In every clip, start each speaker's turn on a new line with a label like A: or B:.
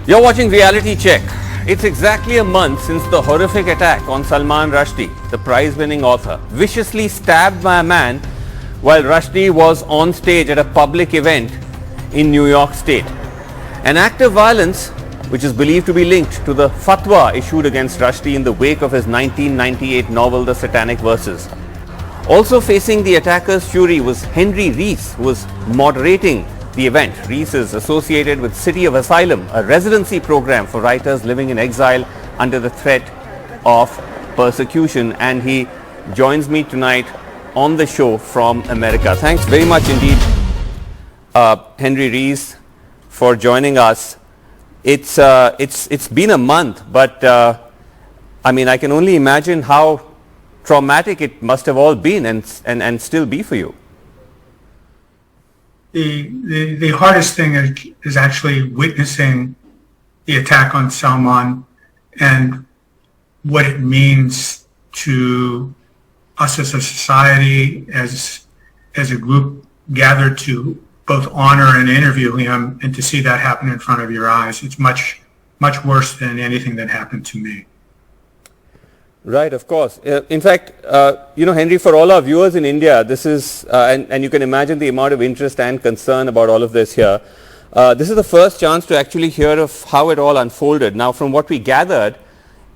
A: You're watching Reality Check. It's exactly a month since the horrific attack on Salman Rushdie, the prize-winning author, viciously stabbed by a man while Rushdie was on stage at a public event in New York State. An act of violence which is believed to be linked to the fatwa issued against Rushdie in the wake of his 1998 novel The Satanic Verses. Also facing the attacker's fury was Henry Reese, who was moderating the event. Reese is associated with City of Asylum, a residency program for writers living in exile under the threat of persecution, and he joins me tonight on the show from America. Thanks very much indeed, Henry Reese, for joining us. It's been a month, but I mean, I can only imagine how traumatic it must have all been and still be for you.
B: The hardest thing is actually witnessing the attack on Salman and what it means to us as a society, as a group gathered to both honor and interview him, and to see that happen in front of your eyes. It's much worse than anything that happened to me.
A: Right, of course. In fact, Henry, for all our viewers in India, this is, and you can imagine the amount of interest and concern about all of this here. This is the first chance to actually hear of how it all unfolded. Now, from what we gathered,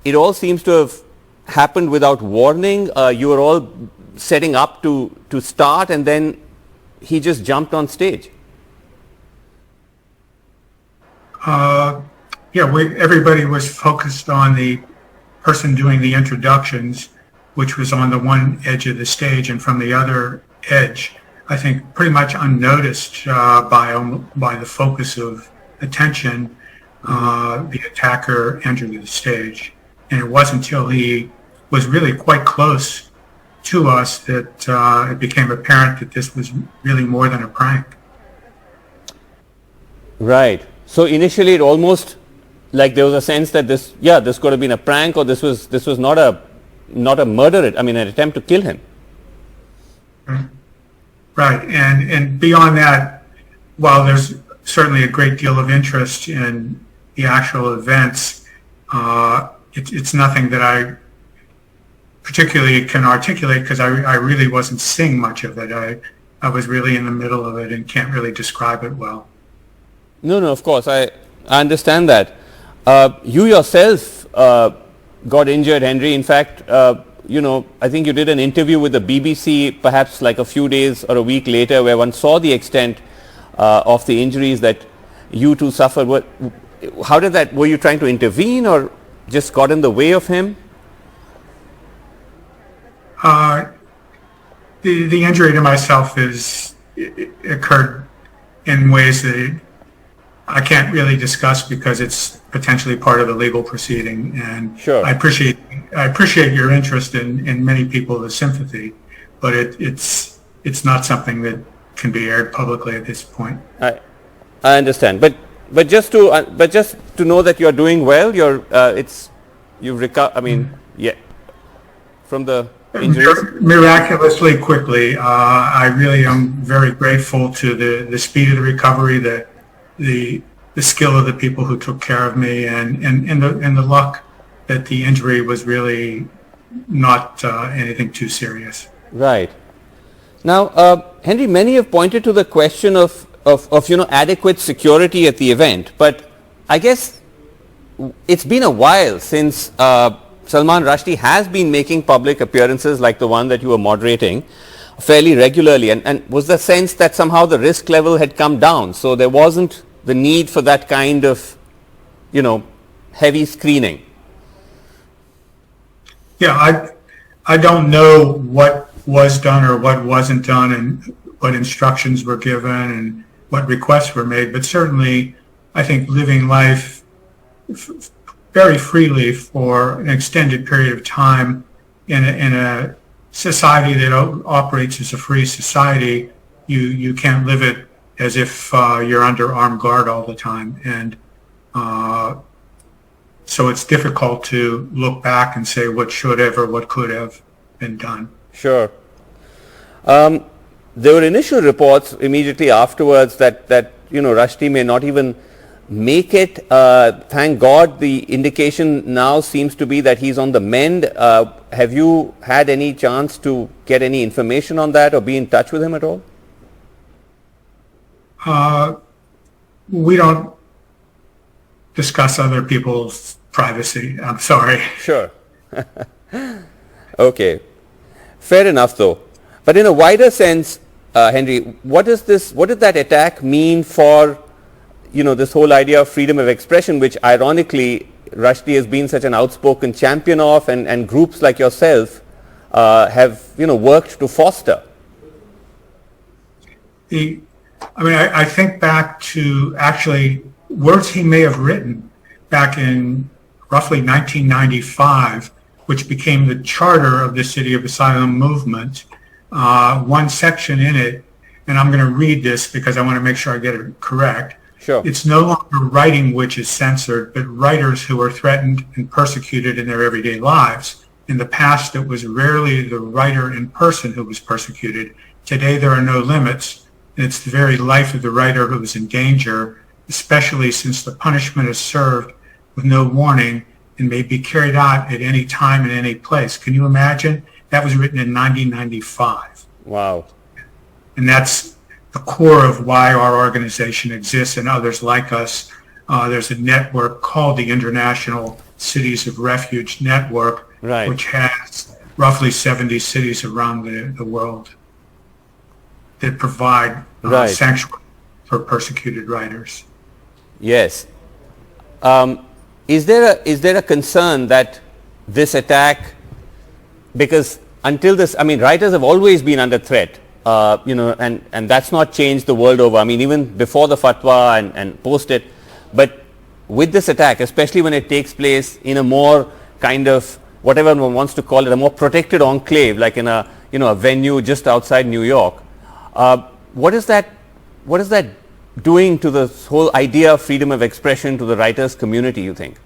A: it all seems to have happened without warning. You were all setting up to start, and then he just jumped on stage.
B: Everybody was focused on the person doing the introductions, which was on the one edge of the stage, and from the other edge, I think pretty much unnoticed by the focus of attention, the attacker entered the stage. And it wasn't until he was really quite close to us that it became apparent that this was really more than a prank.
A: Right. So initially it almost like there was a sense that this could have been a prank, or this was not a murder, an attempt to kill him.
B: Right. And beyond that, while there's certainly a great deal of interest in the actual events, it's nothing that I particularly can articulate, because I really wasn't seeing much of it. I was really in the middle of it and can't really describe it well.
A: No, of course, I understand that. You yourself got injured, Henry. In fact, I think you did an interview with the BBC perhaps like a few days or a week later, where one saw the extent of the injuries that you two suffered. How did that, were you trying to intervene or just got in the way of him?
B: The injury to myself occurred in ways that I can't really discuss, because it's potentially part of the legal proceeding. And
A: sure.
B: I appreciate your interest in many people, the sympathy, but it's not something that can be aired publicly at this point.
A: I understand, but just to know that you're doing well, you've recovered. From the injuries?
B: Miraculously quickly. I really am very grateful to the speed of the recovery, the skill of the people who took care of me, and the luck that the injury was really not anything too serious.
A: Right. Now, Henry, many have pointed to the question of adequate security at the event, but I guess it's been a while since Salman Rushdie has been making public appearances like the one that you were moderating fairly regularly, and was the sense that somehow the risk level had come down, so there wasn't the need for that kind of, heavy screening?
B: Yeah, I don't know what was done or what wasn't done, and what instructions were given and what requests were made, but certainly I think living life very freely for an extended period of time in a society that operates as a free society, you can't live it as if you're under armed guard all the time. And so it's difficult to look back and say what should have or what could have been done.
A: Sure. There were initial reports immediately afterwards that Rushdie may not even make it? Thank God, the indication now seems to be that he's on the mend. Have you had any chance to get any information on that or be in touch with him at all?
B: We don't discuss other people's privacy. I'm sorry.
A: Sure. Okay. Fair enough, though. But in a wider sense, Henry, what did that attack mean for, this whole idea of freedom of expression, which ironically Rushdie has been such an outspoken champion of, and groups like yourself have, worked to foster?
B: I think back to actually words he may have written back in roughly 1995, which became the charter of the City of Asylum movement. One section in it, and I'm going to read this because I want to make sure I get it correct.
A: Sure.
B: It's no longer writing which is censored, but writers who are threatened and persecuted in their everyday lives. In the past, it was rarely the writer in person who was persecuted. Today, there are no limits, and it's the very life of the writer who is in danger, especially since the punishment is served with no warning and may be carried out at any time and any place. Can you imagine? That was written in 1995.
A: Wow.
B: And that's the core of why our organization exists and others like us. There's a network called the International Cities of Refuge Network,
A: right,
B: which has roughly 70 cities around the world that provide
A: right,
B: sanctuary for persecuted writers.
A: Yes. Is there a concern that this attack, because until this, writers have always been under threat, and that's not changed the world over. Even before the fatwa and post it, but with this attack, especially when it takes place in a more kind of, whatever one wants to call it, a more protected enclave, like in a venue just outside New York. What is that doing to this whole idea of freedom of expression to the writers community, you think?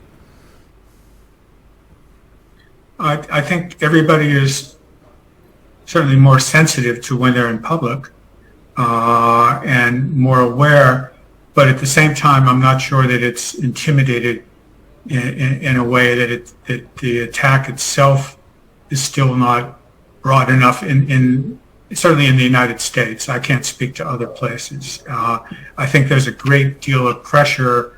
B: I think everybody is certainly more sensitive to when they're in public and more aware, but at the same time, I'm not sure that it's intimidated in a way that the attack itself is still not broad enough certainly in the United States. I can't speak to other places. I think there's a great deal of pressure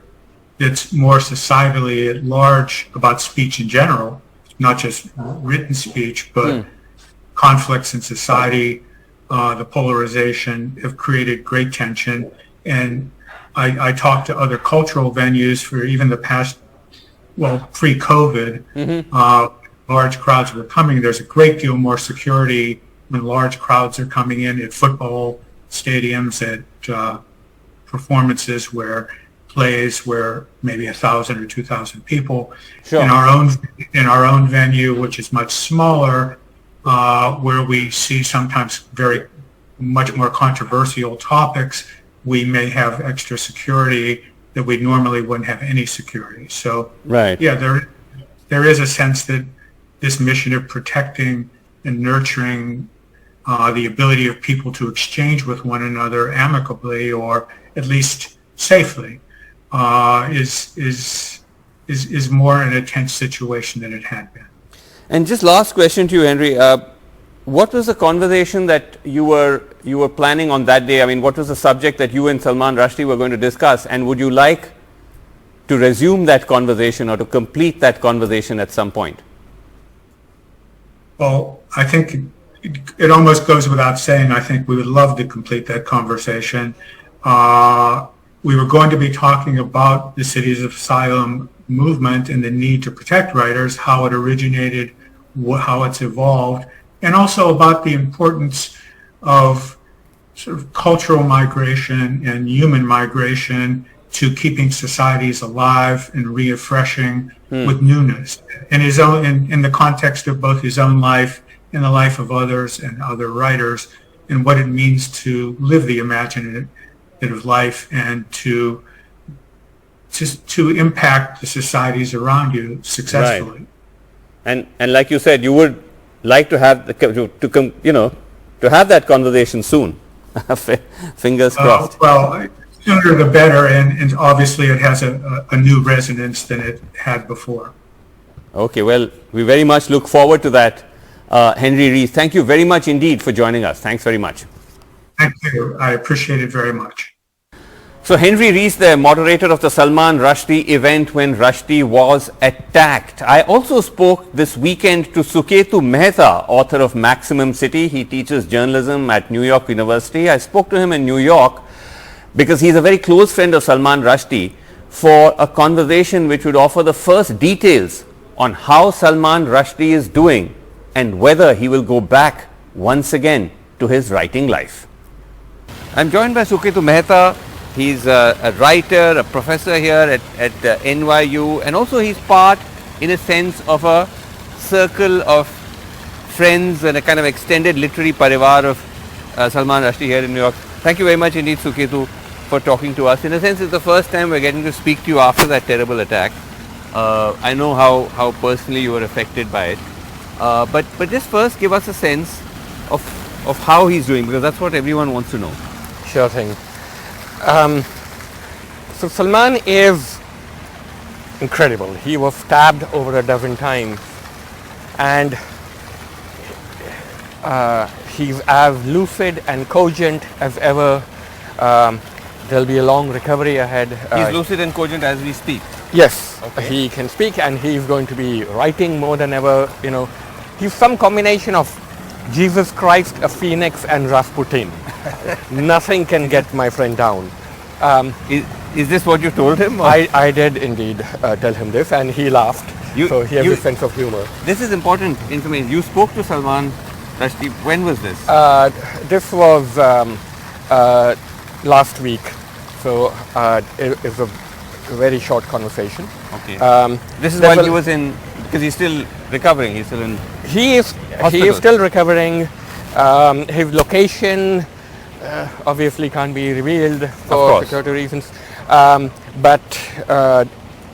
B: that's more societally at large about speech in general, not just written speech, but conflicts in society, the polarization have created great tension. And I talked to other cultural venues for even the past, pre-COVID, large crowds were coming. There's a great deal more security when large crowds are coming in at football stadiums, at performances plays where maybe 1,000 or 2,000 people.
A: Sure.
B: In our own venue, which is much smaller, where we see sometimes much more controversial topics, we may have extra security that we normally wouldn't have any security. So,
A: right,
B: yeah, there is a sense that this mission of protecting and nurturing the ability of people to exchange with one another amicably or at least safely is more in a tense situation than it had been.
A: And just last question to you, Henry. What was the conversation that you were planning on that day? What was the subject that you and Salman Rushdie were going to discuss? And would you like to resume that conversation or to complete that conversation at some point?
B: Well, I think it almost goes without saying. I think we would love to complete that conversation. We were going to be talking about the Cities of Asylum movement and the need to protect writers, how it originated, how it's evolved, and also about the importance of sort of cultural migration and human migration to keeping societies alive and refreshing with newness. And in the context of both his own life and the life of others and other writers, and what it means to live the imaginative life and to impact the societies around you successfully.
A: Right. And like you said, you would like to have to have that conversation soon. Fingers crossed.
B: Well, Sooner the better, and obviously it has a new resonance than it had before.
A: Okay, well, we very much look forward to that. Henry Reese, thank you very much indeed for joining us. Thanks very much.
B: Thank you. I appreciate it very much.
A: So Henry Reese, the moderator of the Salman Rushdie event when Rushdie was attacked. I also spoke this weekend to Suketu Mehta, author of Maximum City. He teaches journalism at New York University. I spoke to him in New York because he's a very close friend of Salman Rushdie for a conversation which would offer the first details on how Salman Rushdie is doing and whether he will go back once again to his writing life. I'm joined by Suketu Mehta. He's a writer, a professor here at NYU, and also he's part, in a sense, of a circle of friends and a kind of extended literary parivar of Salman Rushdie here in New York. Thank you very much indeed, Suketu, for talking to us. In a sense, it's the first time we're getting to speak to you after that terrible attack. I know how personally you were affected by it. But just first give us a sense of how he's doing, because that's what everyone wants to know.
C: Sure thing. So Salman is incredible. He was stabbed over a dozen times, and he's as lucid and cogent as ever. There'll be a long recovery ahead.
A: He's lucid and cogent as we speak.
C: Yes,
A: Okay.
C: he can speak, and he's going to be writing more than ever. You know, he's some combination of Jesus Christ, a phoenix, and Rasputin. Nothing can get my friend down.
A: Is this what you told him? Or?
C: I did indeed tell him this, and he laughed. So he has a sense of humor.
A: This is important information. You spoke to Salman Rushdie. When was this?
C: This was last week, so it was a very short conversation.
A: Okay. This is while he was in, because he's still recovering. He's still in.
C: He is still recovering. His location obviously can't be revealed for security reasons. But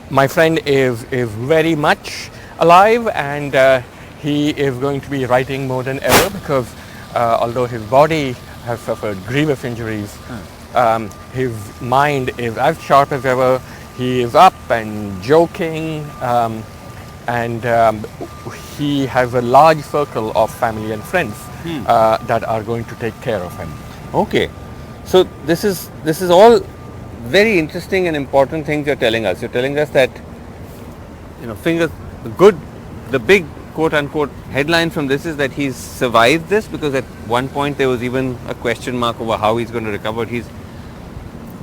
C: my friend is very much alive, and he is going to be writing more than ever, because although his body has suffered grievous injuries, his mind is as sharp as ever. He is up and joking, and he has a large circle of family and friends that are going to take care of him.
A: Okay, so this is all very interesting and important things you're telling us. You're telling us that, you know, the big quote unquote headline from this is that he's survived this, because at one point there was even a question mark over how he's going to recover. He's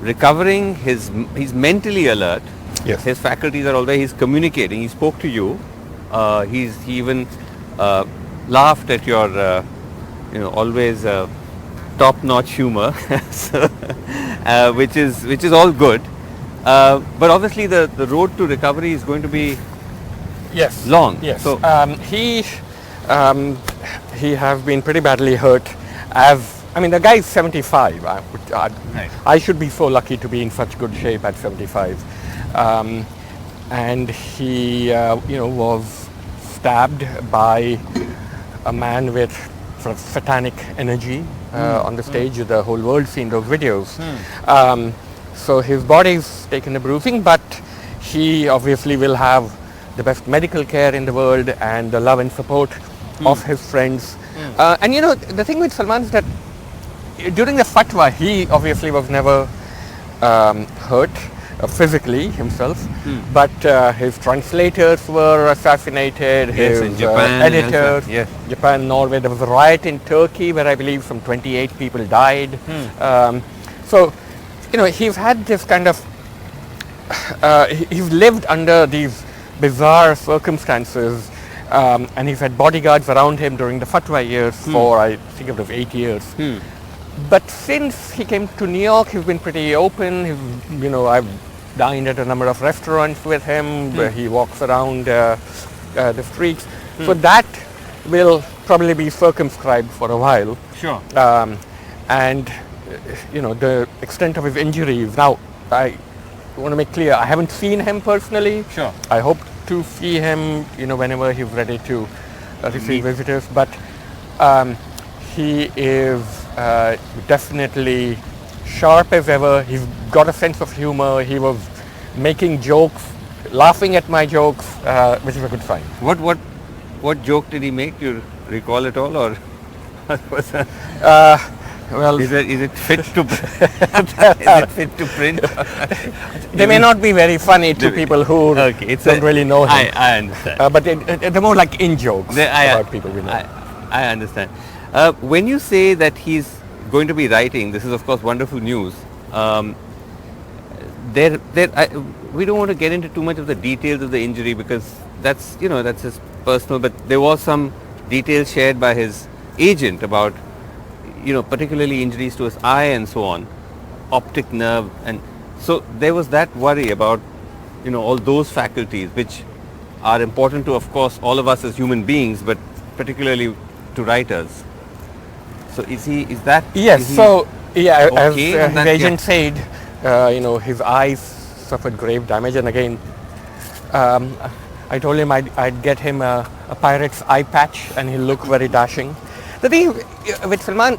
A: recovering. He's mentally alert.
C: Yes.
A: His faculties are all there. He's communicating. He spoke to you. He even laughed at your always top-notch humor, so, which is all good. But obviously the road to recovery is going to be long.
C: Yes.
A: So
C: he has been pretty badly hurt. The guy is 75. I should be so lucky to be in such good shape at 75. And he, was stabbed by a man with sort of satanic energy on the stage. The whole world seen those videos. So his body's taken a bruising, but he obviously will have the best medical care in the world and the love and support of his friends. And the thing with Salman is that during the fatwa, he obviously was never hurt physically himself, but his translators were assassinated, his editors, Japan, Norway. There was a riot in Turkey where I believe some 28 people died. So, he's had this kind of, he's lived under these bizarre circumstances, and he's had bodyguards around him during the fatwa years for, I think it was 8 years. But since he came to New York, he's been pretty open. I've dined at a number of restaurants with him where he walks around the streets. So that will probably be circumscribed for a while.
A: Sure.
C: And the extent of his injuries. Now, I want to make clear, I haven't seen him personally.
A: Sure.
C: I hope to see him, whenever he's ready to receive visitors. But he is definitely sharp as ever. He's got a sense of humor. He was making jokes, laughing at my jokes, which is a good sign.
A: What joke did he make? Do you recall it all, or was that?
C: Well,
A: Is it fit to is it fit to print?
C: they may not be very funny to people who don't really know him.
A: I understand.
C: But they're more like in jokes about people we know.
A: I understand. When you say that he's going to be writing, this is of course wonderful news. We don't want to get into too much of the details of the injury because that's his personal. But there was some details shared by his agent about particularly injuries to his eye and so on, optic nerve, and so there was that worry about all those faculties which are important to, of course, all of us as human beings, but particularly to writers. So is that?
C: Yes. So yeah,
A: okay
C: as his agent said, his eyes suffered grave damage, and again, I told him I'd get him a pirate's eye patch, and he'll look very dashing. The thing with Salman,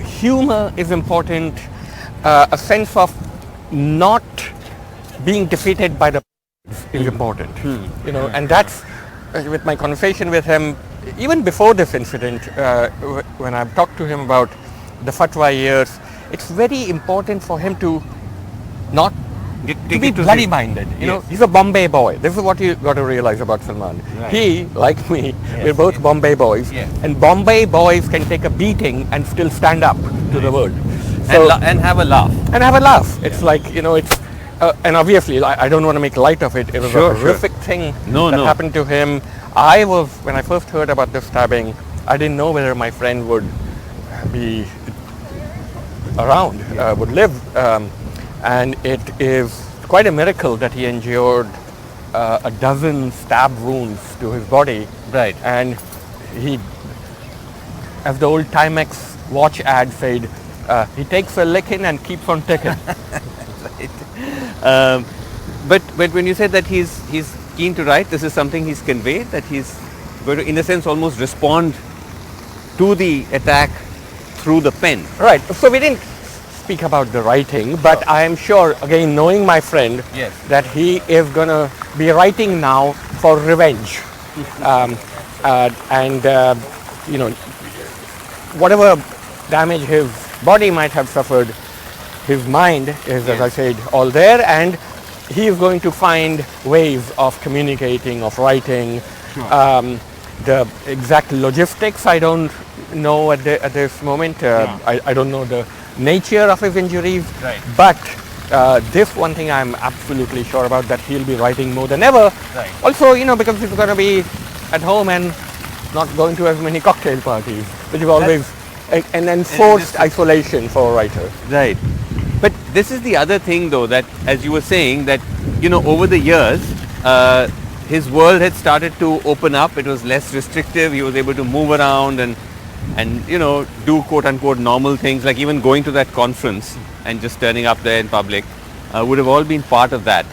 C: humor is important. A sense of not being defeated by the is important. And that's with my conversation with him. Even before this incident, when I've talked to him about the fatwa years, it's very important for him to not to be bloody minded. He's a Bombay boy. This is what you got to realize about Salman. Right. He, like me, we're both Bombay boys, and Bombay boys can take a beating and still stand up to the world. So,
A: and have a laugh.
C: It's like it's. And obviously, I don't want to make light of it. It was a horrific thing that happened to him. When I first heard about the stabbing, I didn't know whether my friend would be around, would live. And it is quite a miracle that he endured a dozen stab wounds to his body.
A: Right.
C: And he, as the old Timex watch ad said, he takes a licking and keeps on ticking.
A: Right. But when you said that he's keen to write, this is something he's conveyed, that he's going to, in a sense, almost respond to the attack through the pen.
C: Right. So we didn't speak about the writing, but I am sure, again, knowing my friend, that he is going to be writing now for revenge. Whatever damage his body might have suffered, his mind is, as I said, all there, and he is going to find ways of communicating, of writing. The exact logistics I don't know at this moment. I don't know the nature of his injuries, but this one thing I'm absolutely sure about, that he'll be writing more than ever. Also, because he's going to be at home and not going to as many cocktail parties, which is always an enforced isolation for a writer.
A: Right. But this is the other thing, though, that as you were saying, that over the years his world had started to open up. It was less restrictive. He was able to move around and do quote unquote normal things, like even going to that conference and just turning up there in public would have all been part of that.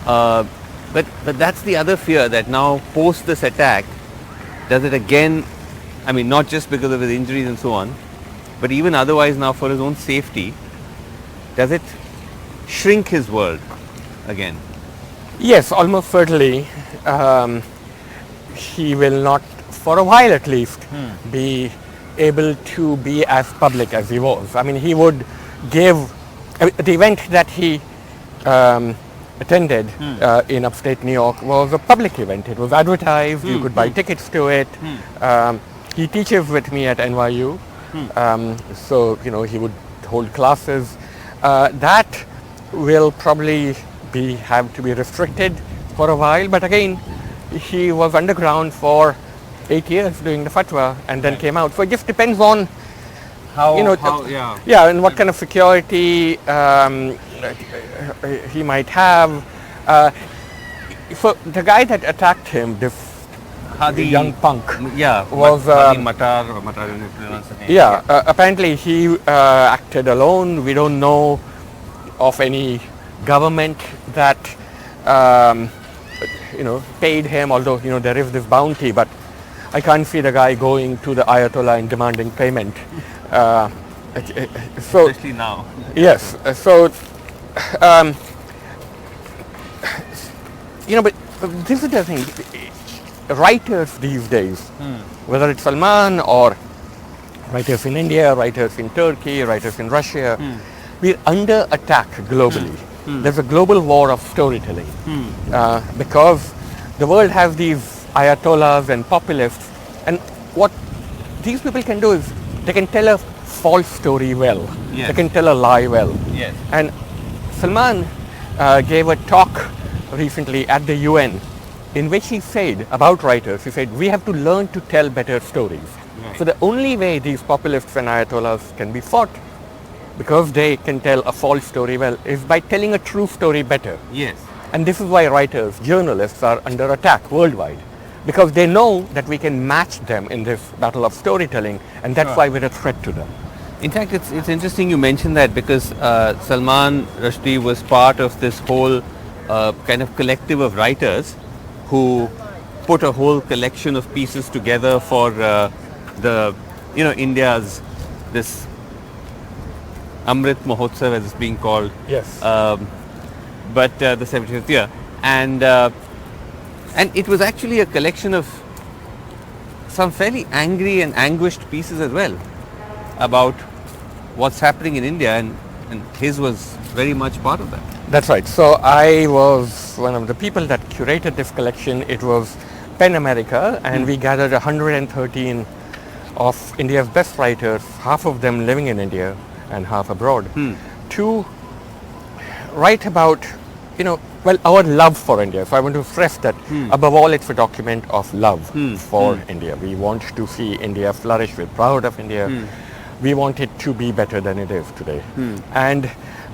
A: But that's the other fear, that now post this attack, does it again, I mean, not just because of his injuries and so on, but even otherwise now for his own safety, does it shrink his world again?
C: Yes, almost certainly. He will not, for a while at least, be able to be as public as he was. I mean, he would give the event that he attended in upstate New York was a public event. It was advertised. You could buy tickets to it. He teaches with me at NYU, so he would hold classes. That will probably have to be restricted for a while. But again, he was underground for 8 years doing the fatwa and then came out. So it just depends on and what kind of security he might have. So the guy that attacked him, this young punk, was apparently he acted alone. We don't know of any government that paid him, although there is this bounty, but I can't see the guy going to the Ayatollah and demanding payment. So
A: Especially now.
C: yes, so um, but this is the thing. Writers these days, whether it's Salman or writers in India, writers in Turkey, writers in Russia, we're under attack globally. There's a global war of storytelling because the world has these ayatollahs and populists, and what these people can do is they can tell a false story well.
A: Yes.
C: They can tell a lie well.
A: Yes.
C: And Salman gave a talk recently at the UN in which he said about writers, he said, we have to learn to tell better stories.
A: Right.
C: So the only way these populists and ayatollahs can be fought, because they can tell a false story well, is by telling a true story better.
A: Yes.
C: And this is why writers, journalists are under attack worldwide, because they know that we can match them in this battle of storytelling, and that's why we're a threat to them.
A: In fact, it's interesting you mentioned that, because Salman Rushdie was part of this whole kind of collective of writers who put a whole collection of pieces together for the India's this Amrit Mahotsav, as it's being called.
C: Yes.
A: But the 75th year, and it was actually a collection of some fairly angry and anguished pieces as well about what's happening in India, and his was very much part of that.
C: That's right. So I was one of the people that curated this collection. It was PEN America, and we gathered 113 of India's best writers, half of them living in India and half abroad, to write about, our love for India. So I want to stress that above all, it's a document of love for India. We want to see India flourish. We're proud of India. We want it to be better than it is today. And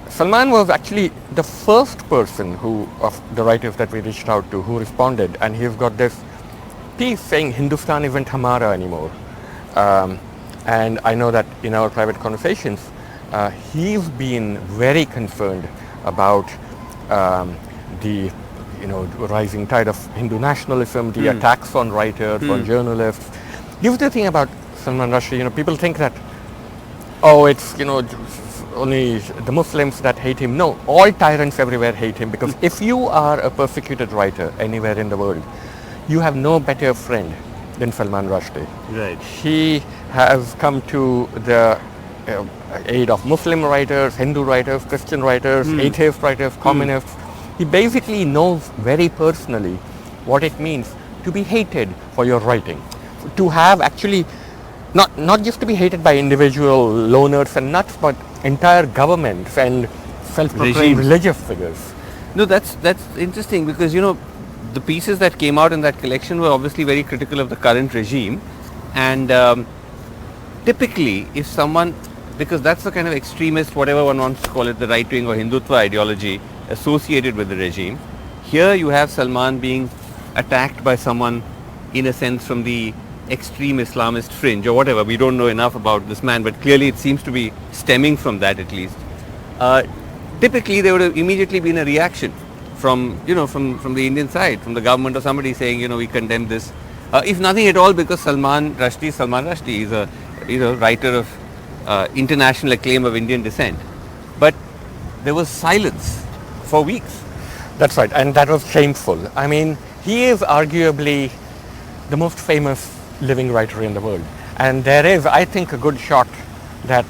C: Salman was actually the first person of the writers that we reached out to, who responded, and he's got this piece saying Hindustan isn't Hamara anymore. And I know that in our private conversations, he's been very concerned about the rising tide of Hindu nationalism, the attacks on writers, on journalists. Here's the thing about Salman Rushdie, people think that, it's only the Muslims that hate him. No, all tyrants everywhere hate him, because if you are a persecuted writer anywhere in the world, you have no better friend than Salman Rushdie.
A: Right.
C: He has come to the aid of Muslim writers, Hindu writers, Christian writers, atheist writers, communists. He basically knows very personally what it means to be hated for your writing, to have actually not just to be hated by individual loners and nuts, but entire governments and self-proclaimed religious figures.
A: No, that's interesting, because the pieces that came out in that collection were obviously very critical of the current regime, and typically if someone, because that's the kind of extremist, whatever one wants to call it, the right wing or Hindutva ideology associated with the regime, here you have Salman being attacked by someone, in a sense, from the extreme Islamist fringe or whatever. We don't know enough about this man, but clearly it seems to be stemming from that at least. Typically there would have immediately been a reaction from the Indian side, from the government or somebody saying, we condemn this. If nothing at all, because Salman Rushdie is a writer of international acclaim of Indian descent. But there was silence for weeks.
C: That's right, and that was shameful. I mean, he is arguably the most famous living writer in the world, and there is, I think, a good shot that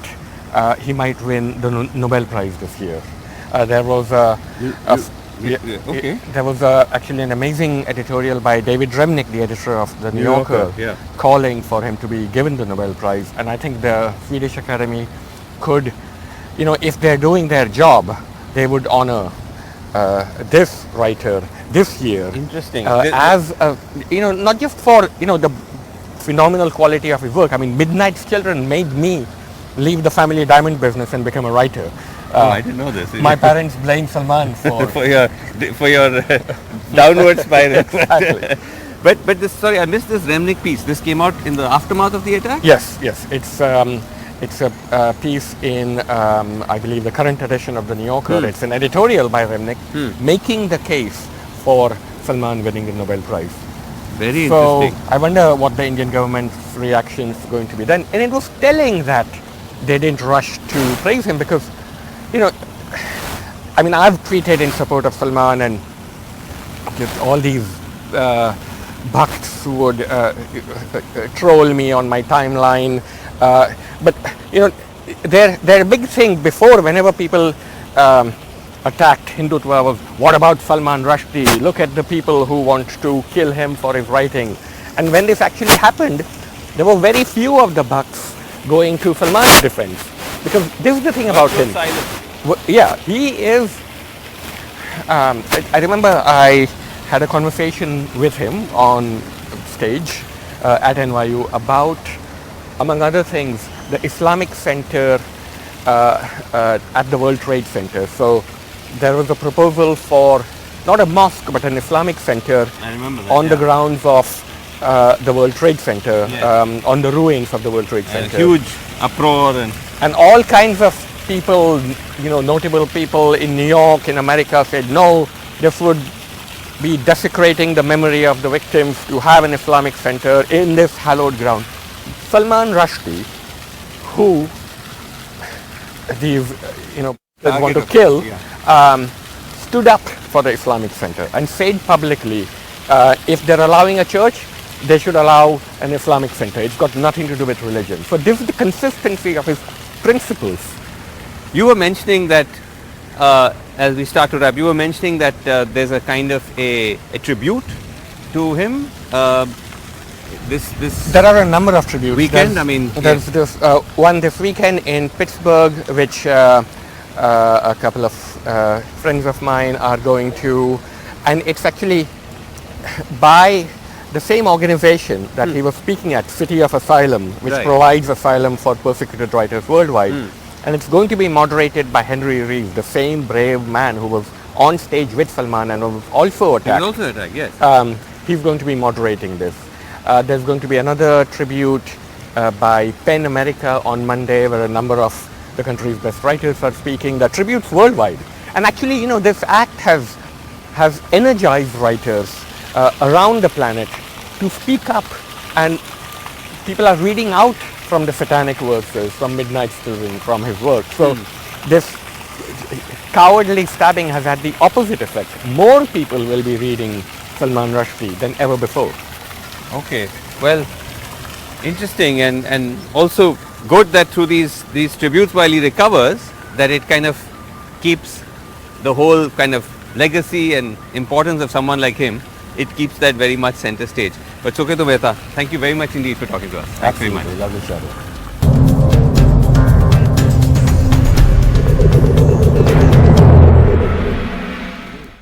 C: he might win the Nobel Prize this year. There was actually an amazing editorial by David Remnick, the editor of the New Yorker, calling for him to be given the Nobel Prize. And I think the Swedish Academy could, if they're doing their job, they would honor this writer this year.
A: Interesting.
C: As not just for the phenomenal quality of his work. I mean, Midnight's Children made me leave the family diamond business and become a writer.
A: I didn't know this.
C: My parents blame Salman for
A: for your downward spiral.
C: Exactly.
A: But this, sorry, I missed this Remnick piece. This came out in the aftermath of the attack?
C: Yes. It's a piece in, I believe, the current edition of the New Yorker. It's an editorial by Remnick making the case for Salman winning the Nobel Prize.
A: Very
C: so
A: interesting.
C: I wonder what the Indian government's reaction is going to be then. And it was telling that they didn't rush to praise him because, you know, I mean, I've tweeted in support of Salman and just all these bhakts who would troll me on my timeline. But, you know, their big thing before, whenever people attacked Hindutva, was, what about Salman Rushdie? Look at the people who want to kill him for his writing. And when this actually happened, there were very few of the bhakts going to Salman's defense. Because this is the thing about him. Yeah, he is. I remember I had a conversation with him on stage at NYU about, among other things, the Islamic Center at the World Trade Center. So there was a proposal for not a mosque but an Islamic center on the grounds of the World Trade Center, on the ruins of the World Trade Center.
A: Huge uproar
C: and all kinds of people, you know, notable people in New York, in America said no, this would be desecrating the memory of the victims to have an Islamic center in this hallowed ground. Salman Rushdie, who these, you know, want to kill, stood up for the Islamic center and said publicly, if they're allowing a church, they should allow an Islamic center. It's got nothing to do with religion. So this is the consistency of his principles.
A: You were mentioning that, as we start to wrap, you were mentioning that there's a kind of a tribute to him.
C: There are a number of tributes.
A: Weekend,
C: there's this one this weekend in Pittsburgh, which a couple of friends of mine are going to, and it's actually by the same organization that he was speaking at, City of Asylum, which provides asylum for persecuted writers worldwide. And it's going to be moderated by Henry Reese, the same brave man who was on stage with Salman and was also attacked.
A: He was also attacked, yes.
C: He's going to be moderating this. There's going to be another tribute by PEN America on Monday, where a number of the country's best writers are speaking. The tributes worldwide. And actually, you know, this act has energized writers around the planet to speak up, and people are reading out from the satanic verses, from Midnight Stirring, from his work. So this cowardly stabbing has had the opposite effect. More people will be reading Salman Rushdie than ever before.
A: Okay, well, interesting, and also good that through these tributes, while he recovers, that it kind of keeps the whole kind of legacy and importance of someone like him, it keeps that very much center stage. But Suketu Mehta, thank you very much indeed for talking to us. Thanks very much.
C: Lovely shadow.